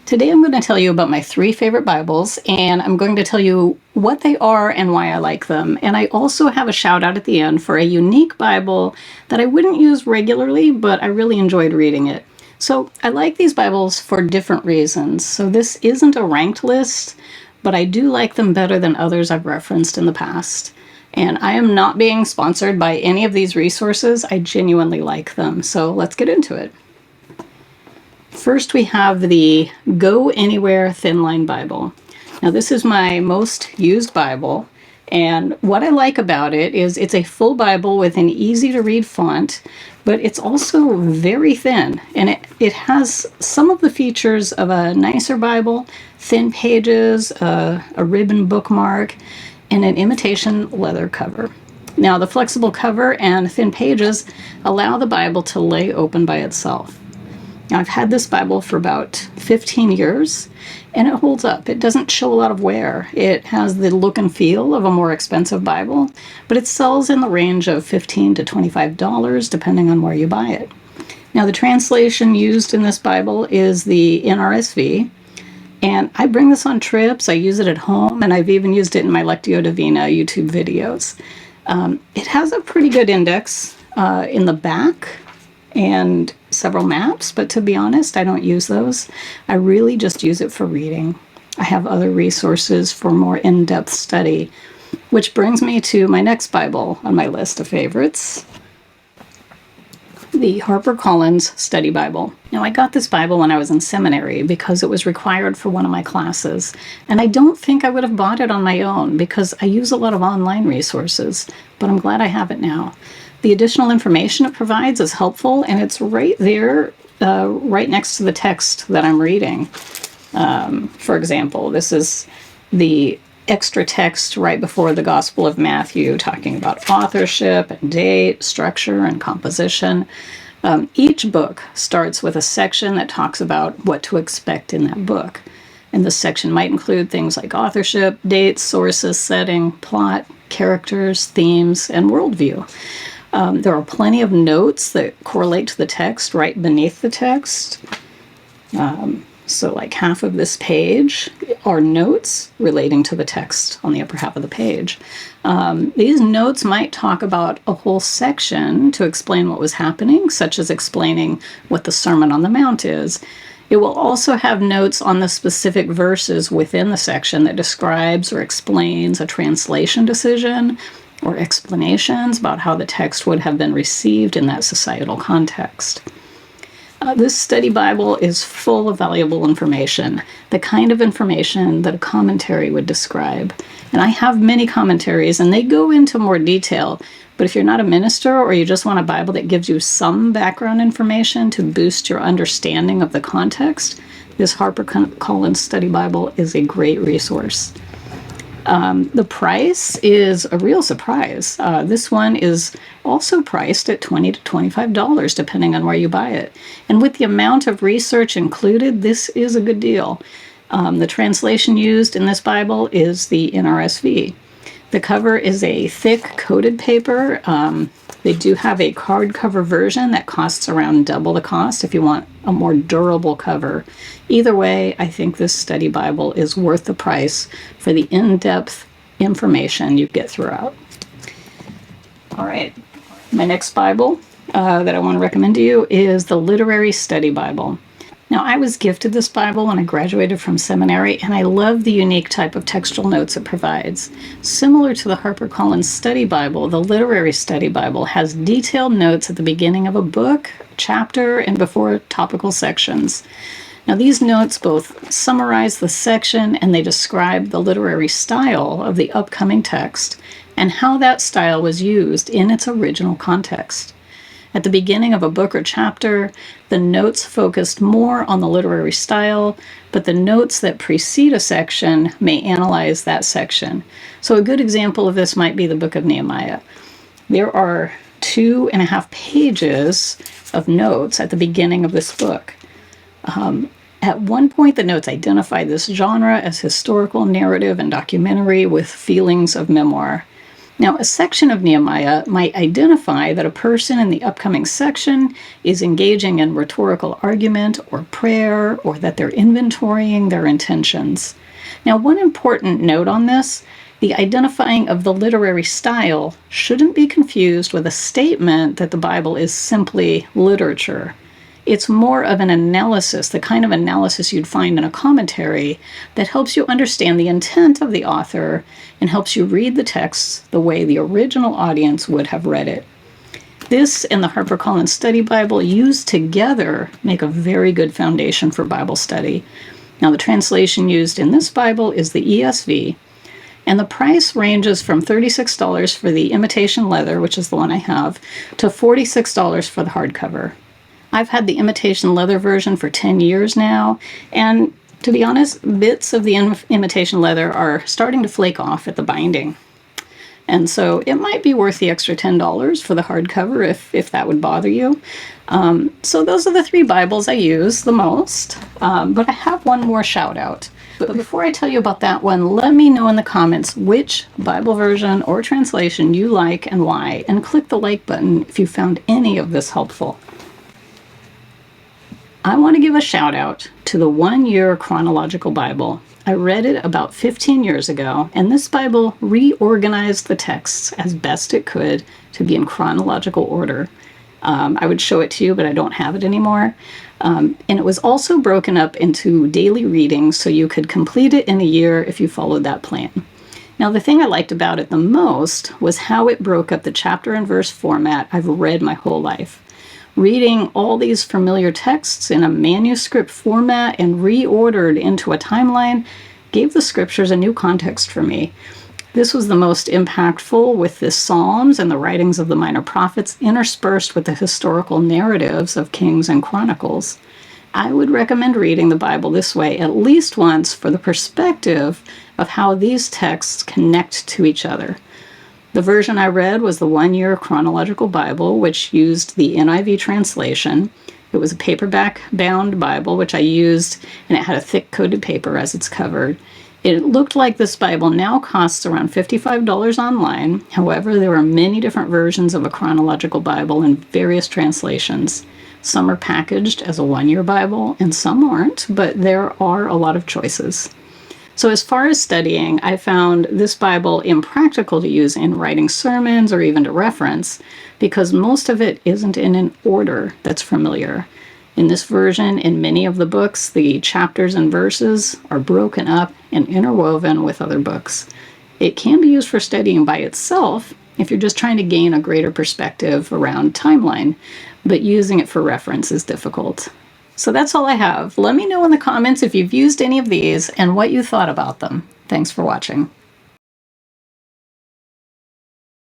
Today I'm going to tell you about my 3 favorite Bibles, and I'm going to tell you what they are and why I like them. And I also have a shout out at the end for a unique Bible that I wouldn't use regularly, but I really enjoyed reading it. So I like these Bibles for different reasons. So this isn't a ranked list, but I do like them better than others I've referenced in the past. And I am not being sponsored by any of these resources. I genuinely like them. So let's get into it. First, we have the Go Anywhere Thinline Bible. Now, this is my most used Bible, and what I like about it is it's a full Bible with an easy-to-read font, but it's also very thin, and it has some of the features of a nicer Bible: thin pages, a ribbon bookmark, and an imitation leather cover. Now, the flexible cover and thin pages allow the Bible to lay open by itself. Now, I've had this Bible for about 15 years, and it holds up. It doesn't show a lot of wear. It has the look and feel of a more expensive Bible, but it sells in the range of $15 to $25, depending on where you buy it. Now, the translation used in this Bible is the NRSV, and I bring this on trips. I use it at home, and I've even used it in my Lectio Divina YouTube videos. It has a pretty good index in the back, and several maps, but to be honest, I don't use those. I really just use it for reading. I have other resources for more in-depth study, which brings me to my next Bible on my list of favorites, the HarperCollins Study Bible. Now, I got this Bible when I was in seminary because it was required for one of my classes, and I don't think I would have bought it on my own because I use a lot of online resources, but I'm glad I have it now. The additional information it provides is helpful, and it's right there, right next to the text that I'm reading. For example, this is the extra text right before the Gospel of Matthew, talking about authorship and date, structure, and composition. Each book starts with a section that talks about what to expect in that book. And this section might include things like authorship, dates, sources, setting, plot, characters, themes, and worldview. There are plenty of notes that correlate to the text right beneath the text. So like half of this page are notes relating to the text on the upper half of the page. These notes might talk about a whole section to explain what was happening, such as explaining what the Sermon on the Mount is. It will also have notes on the specific verses within the section that describes or explains a translation decision, or explanations about how the text would have been received in that societal context. This study Bible is full of valuable information, the kind of information that a commentary would describe. And I have many commentaries, and they go into more detail, but if you're not a minister or you just want a Bible that gives you some background information to boost your understanding of the context, this HarperCollins Study Bible is a great resource. The price is a real surprise. This one is also priced at $20 to $25, depending on where you buy it. And with the amount of research included, this is a good deal. The translation used in this Bible is the NRSV. The cover is a thick coated paper. They do have a hardcover version that costs around double the cost if you want a more durable cover. Either way, I think this study Bible is worth the price for the in-depth information you get throughout. All right, my next Bible that I want to recommend to you is the Literary Study Bible. Now, I was gifted this Bible when I graduated from seminary, and I love the unique type of textual notes it provides. Similar to the HarperCollins Study Bible, the Literary Study Bible has detailed notes at the beginning of a book, chapter, and before topical sections. Now, these notes both summarize the section and they describe the literary style of the upcoming text and how that style was used in its original context. At the beginning of a book or chapter, the notes focused more on the literary style, but the notes that precede a section may analyze that section. So a good example of this might be the book of Nehemiah. There are 2.5 pages of notes at the beginning of this book. At one point, the notes identify this genre as historical, narrative, and documentary with feelings of memoir. Now, a section of Nehemiah might identify that a person in the upcoming section is engaging in rhetorical argument or prayer, or that they're inventorying their intentions. Now, one important note on this: the identifying of the literary style shouldn't be confused with a statement that the Bible is simply literature. It's more of an analysis, the kind of analysis you'd find in a commentary, that helps you understand the intent of the author and helps you read the text the way the original audience would have read it. This and the HarperCollins Study Bible used together make a very good foundation for Bible study. Now, the translation used in this Bible is the ESV, and the price ranges from $36 for the imitation leather, which is the one I have, to $46 for the hardcover. I've had the imitation leather version for 10 years now, and to be honest, bits of the imitation leather are starting to flake off at the binding. And so it might be worth the extra $10 for the hardcover if that would bother you. So those are the 3 Bibles I use the most, but I have one more shout out. But before I tell you about that one, let me know in the comments which Bible version or translation you like and why, and click the like button if you found any of this helpful. I want to give a shout out to the 1 Year Chronological Bible. I read it about 15 years ago, and this Bible reorganized the texts as best it could to be in chronological order. I would show it to you, but I don't have it anymore. And it was also broken up into daily readings so you could complete it in a year if you followed that plan. Now, the thing I liked about it the most was how it broke up the chapter and verse format I've read my whole life. Reading all these familiar texts in a manuscript format and reordered into a timeline gave the scriptures a new context for me. This was the most impactful, with the Psalms and the writings of the minor prophets interspersed with the historical narratives of Kings and Chronicles. I would recommend reading the Bible this way at least once for the perspective of how these texts connect to each other. The version I read was the 1 Year Chronological Bible, which used the NIV translation. It was a paperback-bound Bible, which I used, and it had a thick coated paper as it's covered. It looked like this Bible now costs around $55 online. However, there are many different versions of a chronological Bible in various translations. Some are packaged as a 1 Year Bible, and some aren't, but there are a lot of choices. So as far as studying, I found this Bible impractical to use in writing sermons or even to reference, because most of it isn't in an order that's familiar. In this version, in many of the books, the chapters and verses are broken up and interwoven with other books. It can be used for studying by itself if you're just trying to gain a greater perspective around timeline, but using it for reference is difficult. So that's all I have. Let me know in the comments if you've used any of these and what you thought about them. Thanks for watching.